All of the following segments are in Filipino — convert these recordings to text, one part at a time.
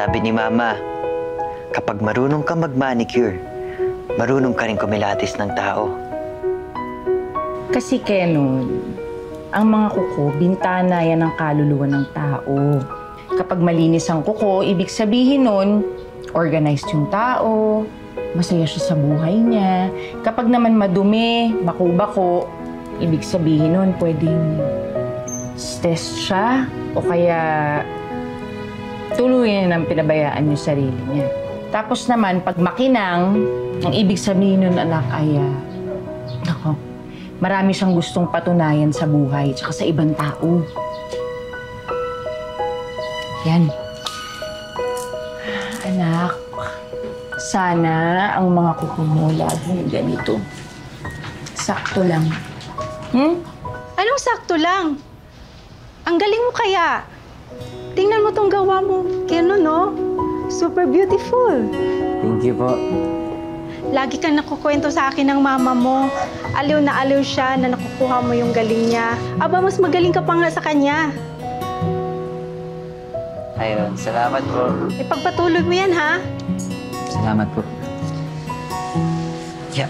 Sabi ni Mama, kapag marunong ka mag-manicure, marunong ka rin kumilatis ng tao. Kasi Kenon, ang mga kuko, bintana yan ng kaluluwa ng tao. Kapag malinis ang kuko, ibig sabihin nun, organized yung tao, masaya siya sa buhay niya. Kapag naman madumi, bako-bako, ibig sabihin nun, pwedeng stress siya o kaya tuluyan ng pinabayaan yung sarili niya. Tapos naman, pag makinang, ang ibig sabihin nun, anak, ay, marami siyang gustong patunayan sa buhay tsaka sa ibang tao. Yan. Anak, sana ang mga kuko mo laging ganito. Sakto lang. Anong sakto lang? Ang galing mo kaya. Tingnan mo tong gawa mo. Kenon, no? Super beautiful. Thank you po. Lagi kang nakukwento sa akin ng mama mo. Aliw na aliw siya na nakukuha mo yung galing niya. Aba, mas magaling ka pa nga sa kanya. Ayun, salamat po. Ipagpatuloy mo yan, ha? Salamat po. Yeah.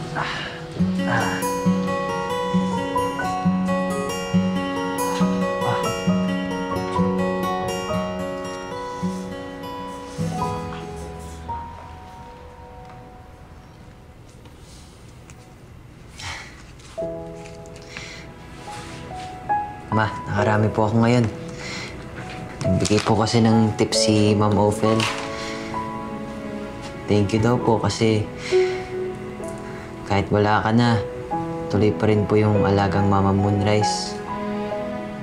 Ma, nakarami po ako ngayon. Nagbigay po kasi ng tips si Ma'am Ophel. Thank you daw po kasi kahit wala ka na, tuloy pa rin po yung alagang Mama Moonrise.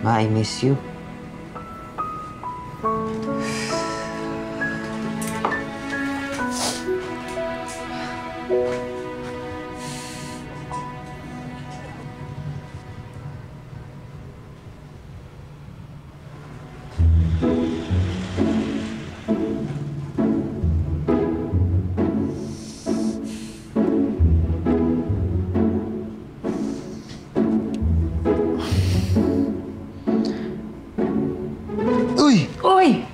Ma, I miss you. Uy!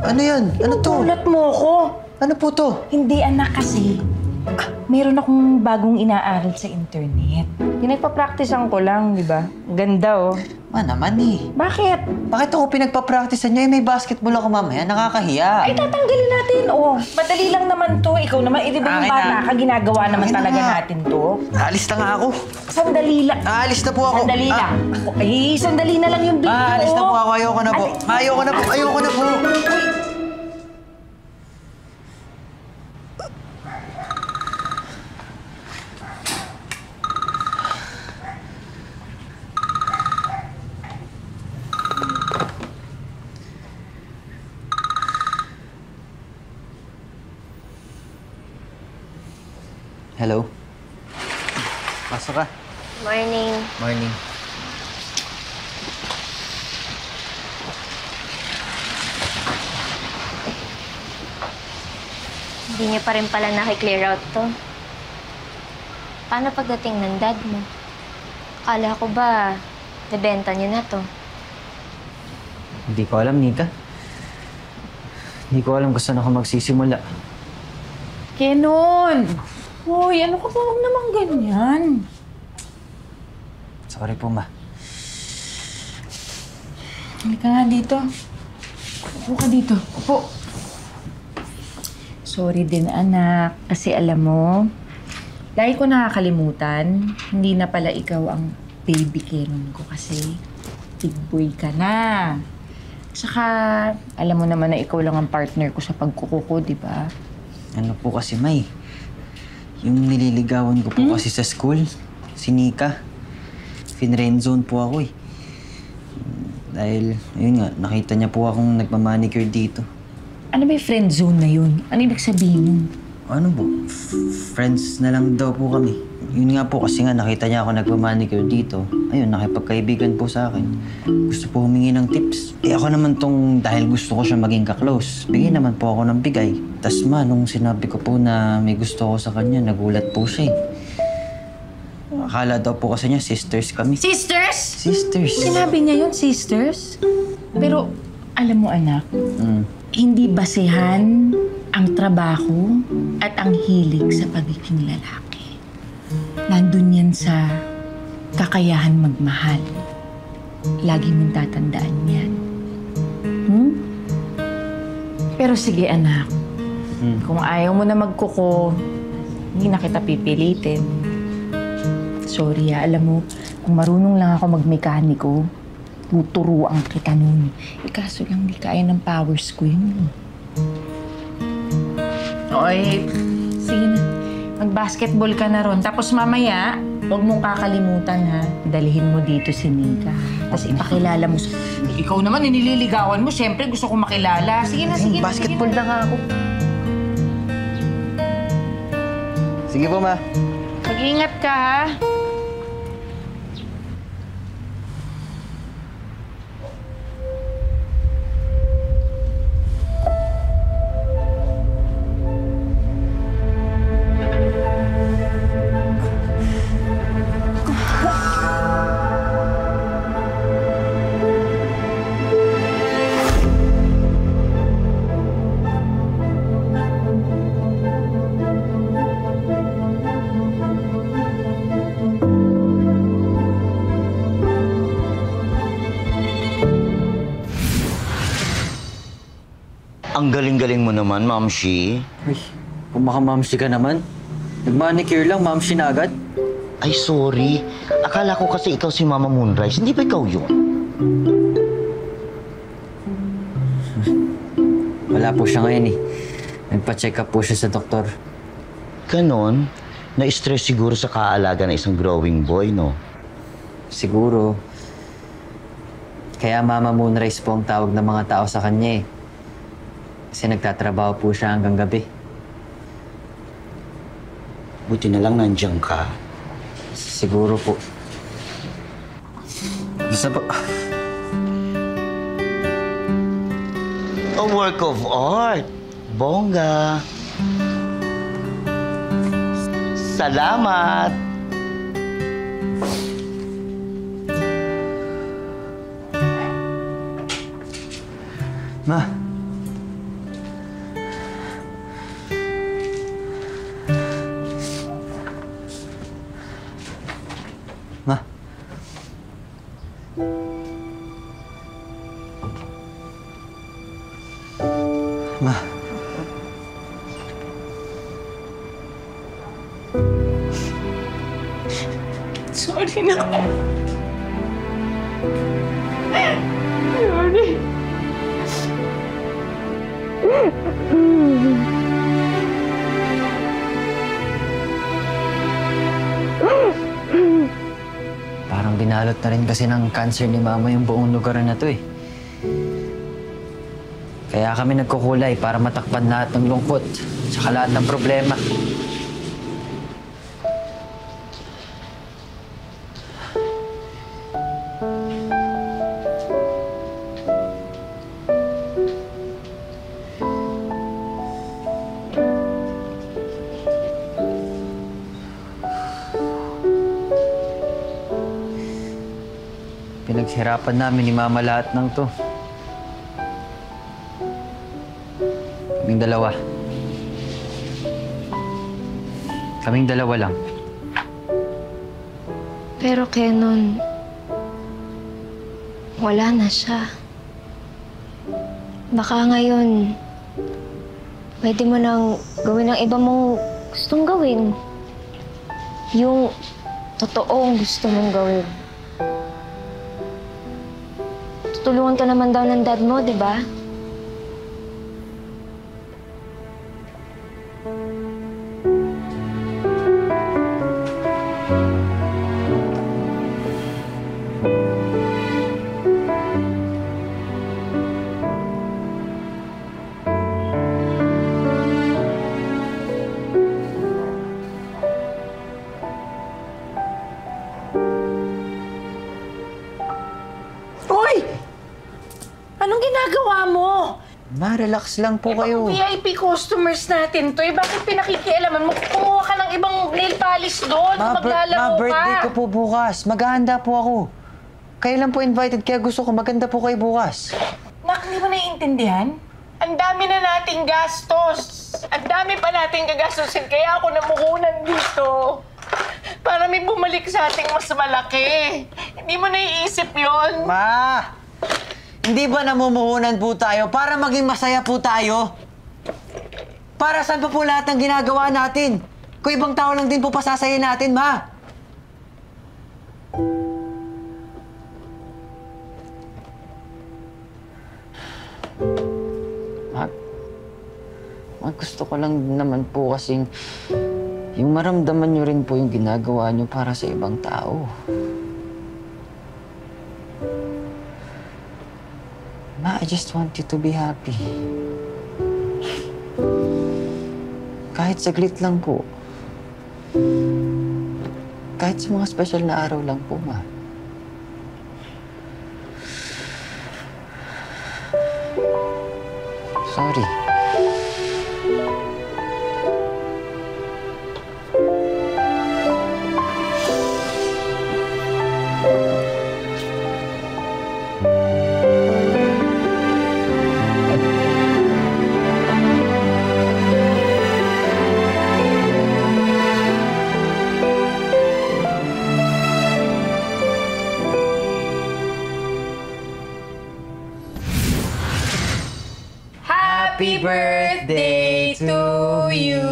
Ano yan? Ano to? Ulat mo ko. Ano po to? Hindi, anak, kasi meron akong bagong inaaral sa internet. Pinagpa-practicean ko lang, di ba? Ganda, oh. Ma naman eh. Bakit? Bakit ako pinagpa-practicean niyo? May basketball ako mamaya. Nakakahiya. Ay, tatanggalin natin, oh. Madali lang naman to. Ikaw naman, di ba yung bata ka, ginagawa naman talaga natin to. Aalis na nga ako. Sandali lang. Aalis na po ako. Sandali lang. Ay, sandali na lang yung video. Aalis na po ako. Ayoko na po. Ayoko na po. Ayoko na po. Hello? Pasok ka. Morning. Morning. Hindi niya pa rin pala nakiklear out to. Paano pagdating ng dad mo? Akala ko ba, nabenta niya na to? Hindi ko alam, Nika. Hindi ko alam kung saan ako magsisimula. Kenon! Uy, ano ka ba? Huwag naman ganyan. Sorry po, Ma. Halika nga dito. Upo ka dito. Upo. Sorry din, anak. Kasi alam mo, lagi ko nakakalimutan, hindi na pala ikaw ang baby Kenon ko kasi big boy ka na. Saka, alam mo naman na ikaw lang ang partner ko sa pagkukuko, di ba? Ano po kasi, May? Yung nililigawan ko po kasi sa school, si Nika. Finrenzone po ako eh. Dahil, yun nga, nakita niya po akong nagmamanicure dito. Ano ba yung friend zone na yun? Ano ibig sabihin nun? Ano po? Friends na lang daw po kami. Yun nga po kasi nga nakita niya ako nagmamanicure dito. Ayun, nakipagkaibigan po sa akin. Gusto po humingi ng tips. Eh ako naman tong dahil gusto ko siya maging ka-close. Bigay naman po ako ng bigay. Tas ma, nung sinabi ko po na may gusto ko sa kanya, nagulat po siya eh. Akala daw po kasi niya sisters kami. Sisters? Sisters? Sinabi niya yun, sisters? Pero, alam mo anak, hindi basehan ang trabaho at ang hilig sa pagiging lalaki. Nandun yan sa kakayahan magmahal. Lagi mong tatandaan yan. Pero sige anak, kung ayaw mo na magkuko, hindi na kita pipilitin. Sorry alam mo, kung marunong lang ako magmekaniko, tuturuan kita nun. Kaso lang di kaya ng powers ko yun. Oy, sige na. Mag-basketball ka na ron. Tapos mamaya, huwag mong kakalimutan ha. Dalhin mo dito si Nika. Tapos ipakilala mo. Ikaw naman, nililigawan mo. Siyempre, gusto ko makilala. Sige na, sige na. Basketball na nga ako. Sige po, ma. Mag-ingat ka ha. Ang galing-galing mo naman, Ma'am Shi. Uy, kung makamamsi ka naman. Nag-manicure lang, mamsi na agad. Ay, sorry. Akala ko kasi ikaw si Mama Moonrise. Hindi ba ikaw yun? Wala po siya ngayon eh. Nagpa-check up po siya sa doktor. Ganon? Na-stress siguro sa kaalaga ng isang growing boy, no? Siguro. Kaya Mama Moonrise po ang tawag ng mga tao sa kanya eh. Kasi nagtatrabaho po siya hanggang gabi. Buti na lang nandiyan ka. Siguro po. Gusto po. A work of art. Bongga. Salamat. Ma. Ma. Ma. Sorry na. Sorry. Parang binalot na rin kasi ng cancer ni Mama yung buong lugar na to eh. Kaya kami nagkukulay para matakpan lahat ng lungkot tsaka lahat ng problema. Pinaghirapan namin ni Mama lahat ng to. Kaming dalawa. Kaming dalawa lang. Pero Kenon, wala na siya. Baka ngayon, pwede mo nang gawin ang iba mong gustong gawin. Yung totoong gusto mong gawin. Tutulungan ka naman daw ng dad mo, di ba? Uy! Anong ginagawa mo? Ma, relax lang po kayo. VIP customers natin to. Bakit pinakikialaman mo? Kumuha ka ng ibang nail polish doon. Maglalaro ka. Birthday ko po bukas. Maghahanda po ako. Kayo lang po invited, kaya gusto ko maganda po kayo bukas. Nak, hindi mo naiintindihan? Ang dami na nating gastos. Ang dami pa nating gagastusin. Kaya ako namuhunan dito. Para may bumalik sa ating mas malaki. Hindi mo naiisip yon. Ma! Hindi ba namumuhunan po tayo para maging masaya po tayo? Para saan pa po lahat ng ginagawa natin? Kung ibang tao lang din po pasasayin natin, Ma! Gusto ko lang naman po kasing yung maramdaman nyo rin po yung ginagawa nyo para sa ibang tao. Ma, I just want you to be happy. Kahit saglit lang po. Kahit sa mga special na araw lang po, Ma. Sorry. Happy birthday to you!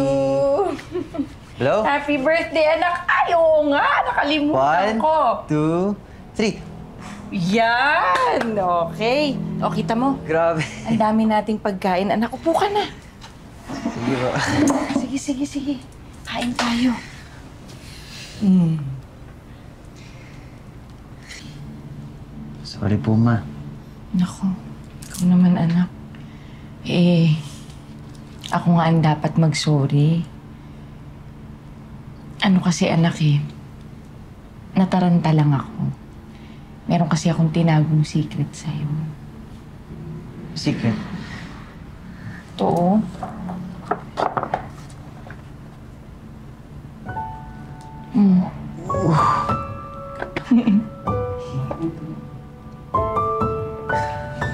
Hello? Happy birthday, anak! Ay, oo nga! Nakalimutan ko! 1, 2, 3. Yan! Okay. O, kita mo. Grabe. Ang dami nating pagkain. Anak, upo ka na. Sige ba? Sige. Kain tayo. Sorry po, Ma. Naku, ikaw naman, anak. Ako nga ang dapat mag-sorry. Ano kasi, anak nataranta lang ako. Meron kasi akong tinagong secret sa'yo. Secret? Ito,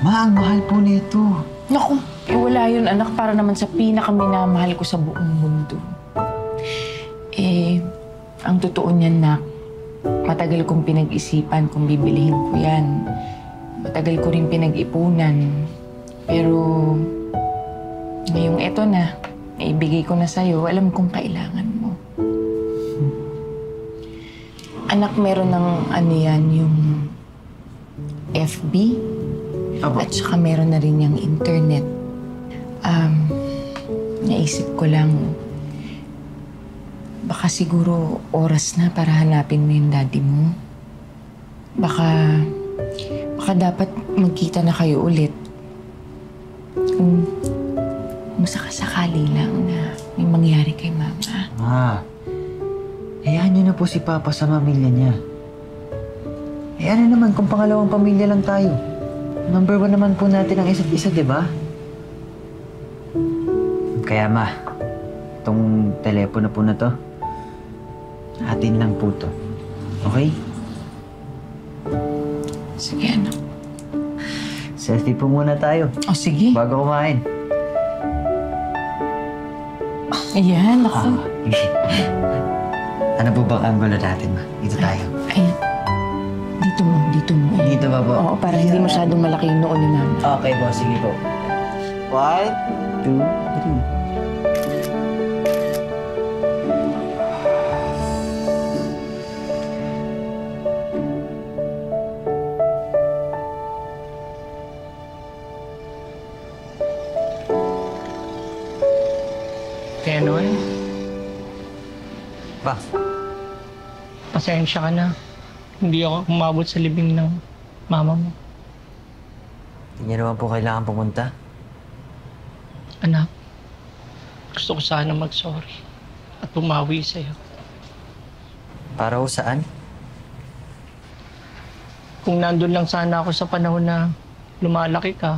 Ma, ang mahal po nito. Naku, wala yun, anak, para naman sa pinakaminamahal ko sa buong mundo. Ang totoo niyan, nak, matagal kong pinag-isipan kung bibilihin ko yan. Matagal ko rin pinag-ipunan. Pero, ngayong eto na, naibigay ko na sa'yo, alam kong kailangan mo. Anak, meron ng yan, yung FB. Aba. At saka meron na rin yung internet. Naisip ko lang, baka siguro oras na para hanapin mo yung daddy mo. Baka dapat magkita na kayo ulit. Kung sakasakali lang na may mangyari kay Mama. Ma, hayaan niyo na po si Papa sa pamilya niya. Ano naman kung pangalawang pamilya lang tayo? Number 1 naman po natin ang isa't isa, di ba? Kaya, Ma, itong telepono po na to, atin lang po to. Okay? Sige, anak. Selfie po muna tayo. O, sige. Bago kumain. Ayan, ako. Ano po bang angulo natin, Ma? Dito tayo. Ayan. Dito mo. Ayan. Dito ba po? Oo, para hindi masyadong malaki yung noo ni Mama. Okay po, sige po. 1, 2, 3. Kaya Noel, Pa, pasensya ka na. Hindi ako umabot sa libing ng mama mo. hindi niyo naman po kailangan pumunta. Anak, gusto ko sana mag-sorry at bumawi sa'yo. Para ho saan? Kung nandun lang sana ako sa panahon na lumalaki ka,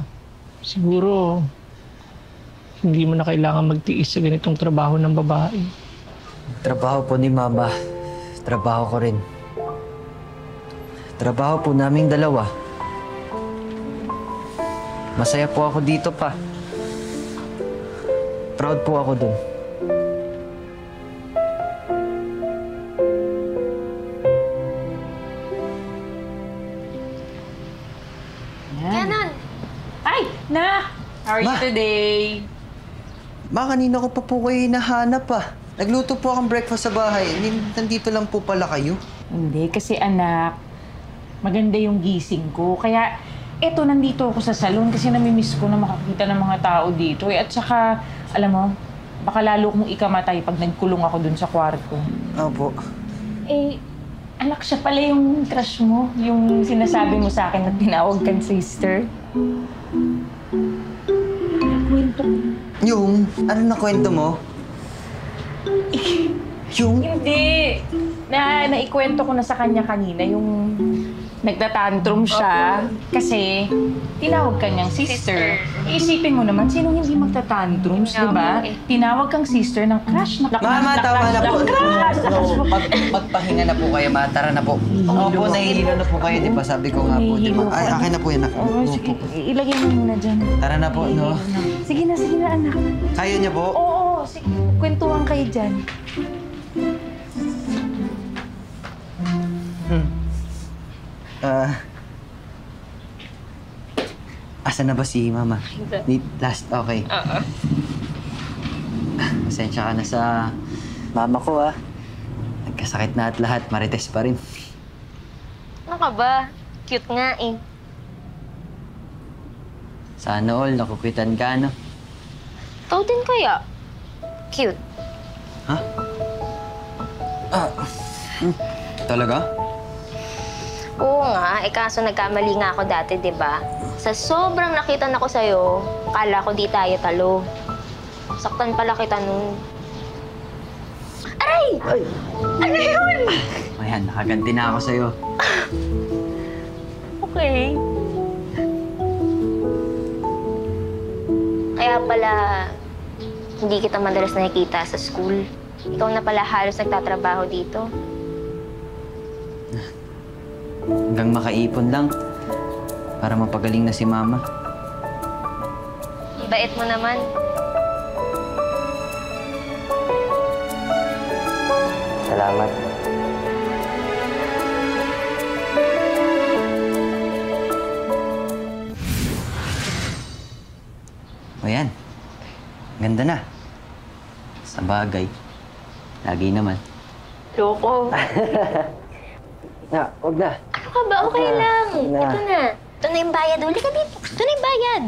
siguro hindi mo na kailangan magtiis sa ganitong trabaho ng babae. Trabaho po ni Mama. Trabaho ko rin. Trabaho po naming dalawa. Masaya po ako dito, Pa. proud po ako dun. Ganon. Ay, na! How are you Ma! today? Ma, kanina ko pa po kayo hinahanap Nagluto po akong breakfast sa bahay. Nandito lang po pala kayo. Hindi, kasi anak, maganda yung gising ko. Kaya, eto, nandito ako sa salon kasi namimiss ko na makakita ng mga tao dito. At saka, alam mo, baka lalo kong ikamatay pag nagkulong ako dun sa kwarto. Opo. Eh, anak, siya pala yung crush mo. Yung sinasabi mo sa akin na tinawag kang sister. Kwento ko. Yung, ano na kwento mo? Yung, Hindi. Naikwento ko na sa kanya kanina yung nagtatantrum siya kasi tinawag ka niyang sister. Isipin mo naman, sino hindi magtatantrums, di ba? Tinawag kang sister ng crush na Mama, tama na po. crush. Magpahinga na po kayo, ma. Tara na po. Opo, nahihilo na po kayo, di ba? Sabi ko nga po, di ba? Ay, akin na po yan. Oo, sige. Ilagay mo muna dyan. Tara na po, no? Sige na, anak. Kaya niya po? Oo, sige. Kwentuhan kayo dyan. Asa na ba si Mama? Last, okay. Pasensya ka na sa mama ko, Nagkasakit na at lahat, marites pa rin. Ano ka ba? Cute nga eh. Sana all, nakukwitan ka, no? Ikaw din kaya? Cute. Talaga? Oo nga, kaso nagkamali nga ako dati, di ba? Sa sobrang nakita na ko sa'yo, kala ko di tayo talo. Saktan pala kita nun. Aray! Ano yun? Ayan, nakaganti na ako sa'yo. Okay. Kaya pala, hindi kita madalas nakikita sa school. Ikaw na pala halos nagtatrabaho dito. Hanggang makaipon lang para mapagaling na si Mama. Bait mo naman. Salamat. O yan. Ganda na. Sa bagay. Lagi naman. Loko. Huwag na. Ano ka ba? Okay lang. Ito na. Ito na yung bayad. Huli ka dito. Ito na yung bayad.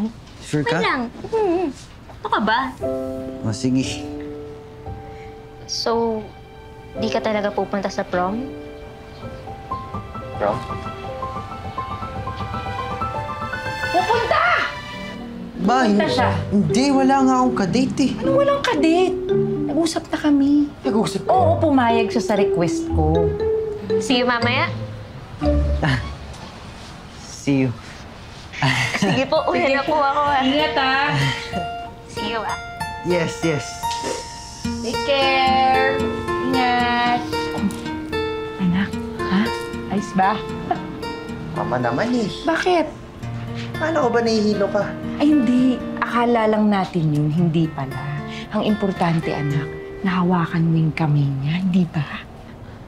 Sure Okay ka? lang. Ano ka ba? O sige. So, di ka talaga pupunta sa prom? Bro? Pupunta! Ba, Pupunta siya. Hindi, wala nga akong kadate Anong walang kadate? Nag-usap na kami. Nag-usap Oo, pumayag siya sa request ko. See you mamaya. See you. Sige po, uwi na po ako. Ingat, See you Yes, yes. Take care. Ingat. Anak, ayos ba? Mama naman eh. Bakit? Paano ko ba nahihilo ka? Ay, hindi. Akala lang natin yun, hindi pala. Ang importante, anak, nahawakan mo yung kamay niya, di ba?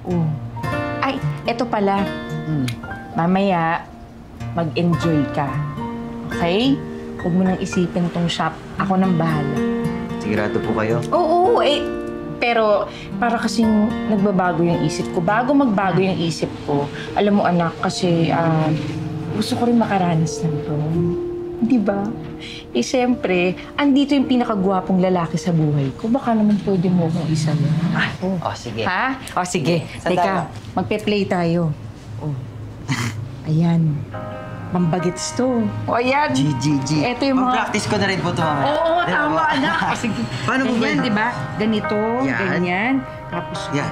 Oo. Ay, eto pala. Mamaya, mag-enjoy ka. Okay? Huwag mo nang isipin tong shop. Ako nang bahala. Sigurado po kayo? Oo, pero para kasing nagbabago yung isip ko. Bago magbago yung isip ko, alam mo anak, kasi gusto ko rin makaranas ng prom. Di ba? Siyempre, andito yung pinakagwapong lalaki sa buhay ko. Baka naman pwede mo akong isa lang. Sige. Ha? Sige. Sandali. Teka, magpe-play tayo. Ayan. Pambagets to. Ayan. G. Ito yung mga... Pag-practice ko na rin po ito, Mama. Oo, tama, anak. Sige. Paano mo ba Ganyan, yun? di ba? Ganito, Yan. ganyan. Tapos, Yan.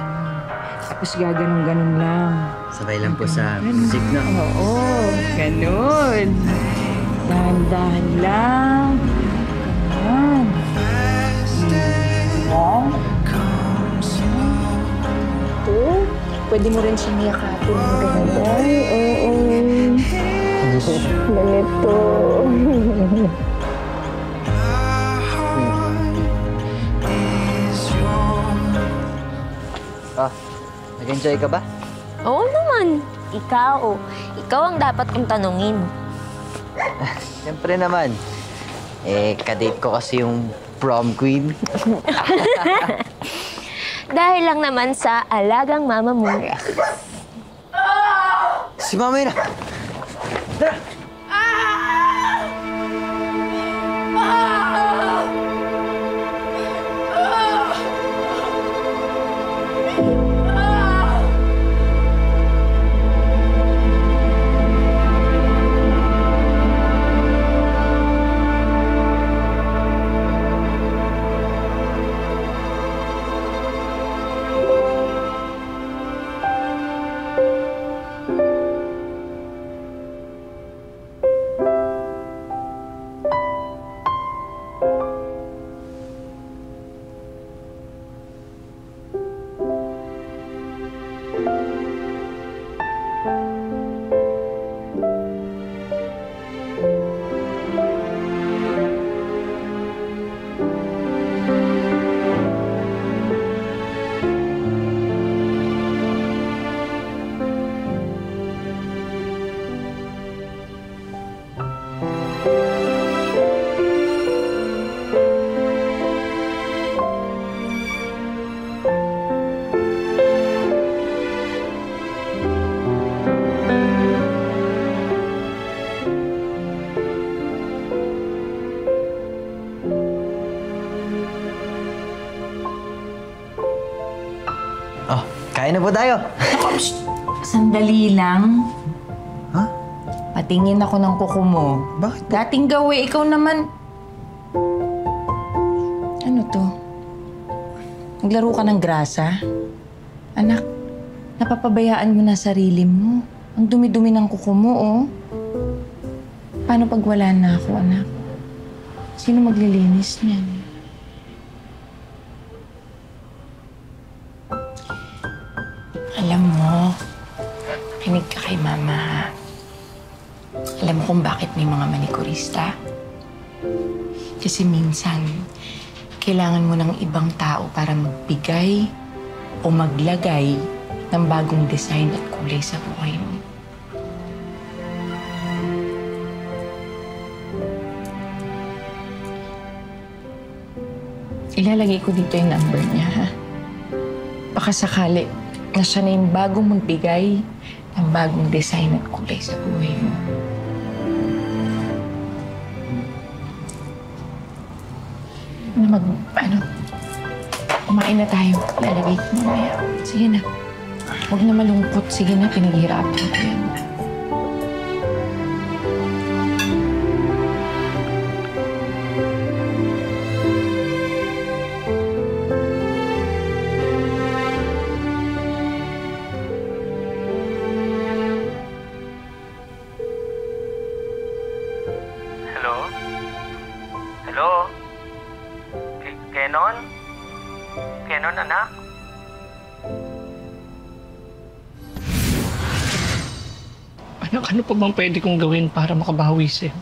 tapos gaganong-ganon lang. Sabay lang po sa music, no? Oo, ganon. Dahan-dahan lang. Ganon. Oo. Pwede mo rin siniyakapin ng ganito. Ay, oo. Ganito. Nag-enjoy ka ba? Oo naman. Ikaw ang dapat kong tanungin. Siyempre naman. Kadate ko kasi yung prom queen. Dahil lang naman sa alagang mama mo. Si Mama yun na. Tara! Oh, kain na po tayo. Sandali lang. Ha? Patingin ako ng kuko mo. Bakit? Dating gawi, ikaw naman. Ano to? Naglaro ka ng grasa? Anak, napapabayaan mo na sarili mo. Ang dumi-dumi ng kuko mo, oh. Paano pag wala na ako, anak? Sino maglilinis niyan? Alam mo, makinig ka kay Mama. Alam mo kung bakit may mga manikurista? Kasi minsan, kailangan mo ng ibang tao para magbigay o maglagay ng bagong design at kulay sa buhay mo. Ilalagay ko dito yung number niya, ha? Baka sakali na siya na yung bagong magbigay ng bagong design at kulay sa buhay mo. Kumain na tayo. Lalagay ko mamaya. Sige na. Huwag na malungkot. Sige na, pinaghihirapan ko yan. Hello? Hello? Kenon? Kenon, anak? Ano pa bang pwede kong gawin para makabawi sa'yo?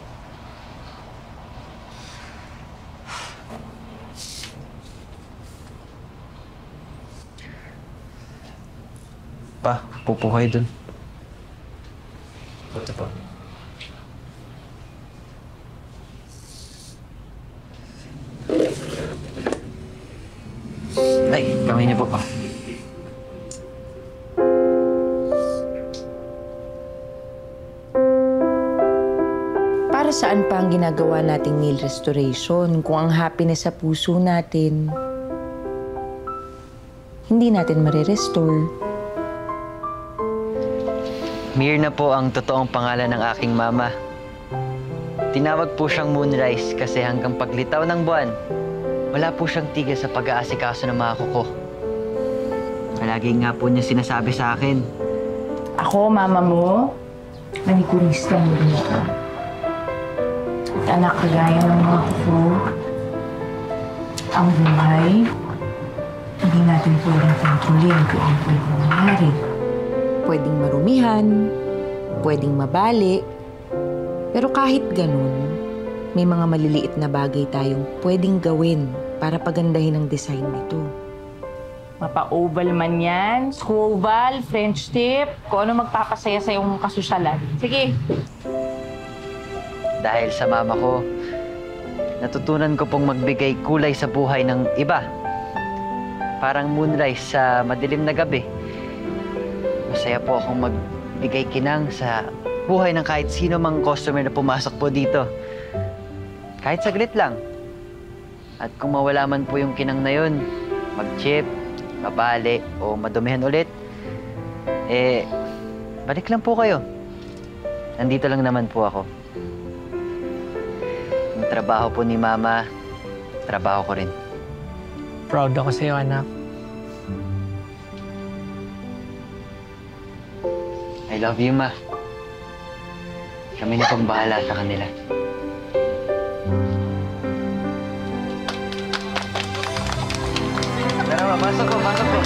Pa, pupo kayo dun. Ito po. Ay, kamay niyo po pa. Para saan pa ang ginagawa nating meal restoration kung ang happiness sa puso natin hindi natin marirestore? Mirna po ang totoong pangalan ng aking mama. Tinawag po siyang Moonrise kasi hanggang paglitaw ng buwan, wala po siyang tigil sa pag-aasikaso ng mga kuko. Palagi nga po niya sinasabi sa akin. Ako, mama mo, manikurista mo rin ako. At anak, kagaya ng mga kuko, ang buhay, hindi natin pwedeng kontrolin kung ano pwedeng nangyari. Pwedeng marumihan, pwedeng mabali, pero kahit ganun, may mga maliliit na bagay tayong pwedeng gawin para pagandahin ang design nito. Mapa-oval man yan, schoolball, French tip, kung ano magpapasaya sa iyong kasusyalan. Sige. Dahil sa mama ko, natutunan ko pong magbigay kulay sa buhay ng iba. Parang moonrise sa madilim na gabi. Masaya po akong magbigay kinang sa buhay ng kahit sino mang customer na pumasok po dito. Kahit saglit lang. At kung mawala man po yung kinang na yun, mag-chip, mabali, o madumihan ulit, balik lang po kayo. Nandito lang naman po ako. Yung trabaho po ni Mama, trabaho ko rin. Proud ako sa'yo, anak. I love you, Ma. Kami na pong bahala sa kanila. Tara, Ma. Pasok po, pasok po.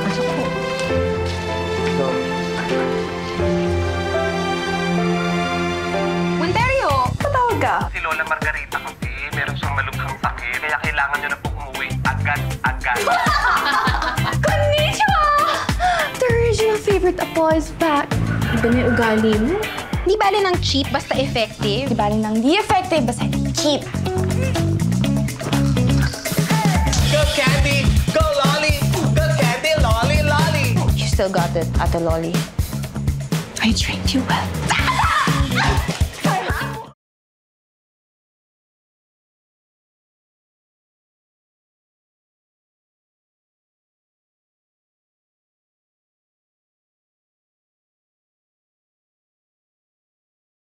Pasok po. So, Winterio! Patawag ka? Si Lola Margarita kasi meron siyang malubhang sakit, kaya kailangan niyo na po umuwi agad-agad. Konnichiwa! The original favorite Apo is back. Iba na yung ugali mo. Di bali ng cheap, basta effective. Di bali ng di effective, basta cheap. Go Candy! Go Lolly! Go Candy! Lolly! Lolly! You still got it, Ate Lolly. I trained you well.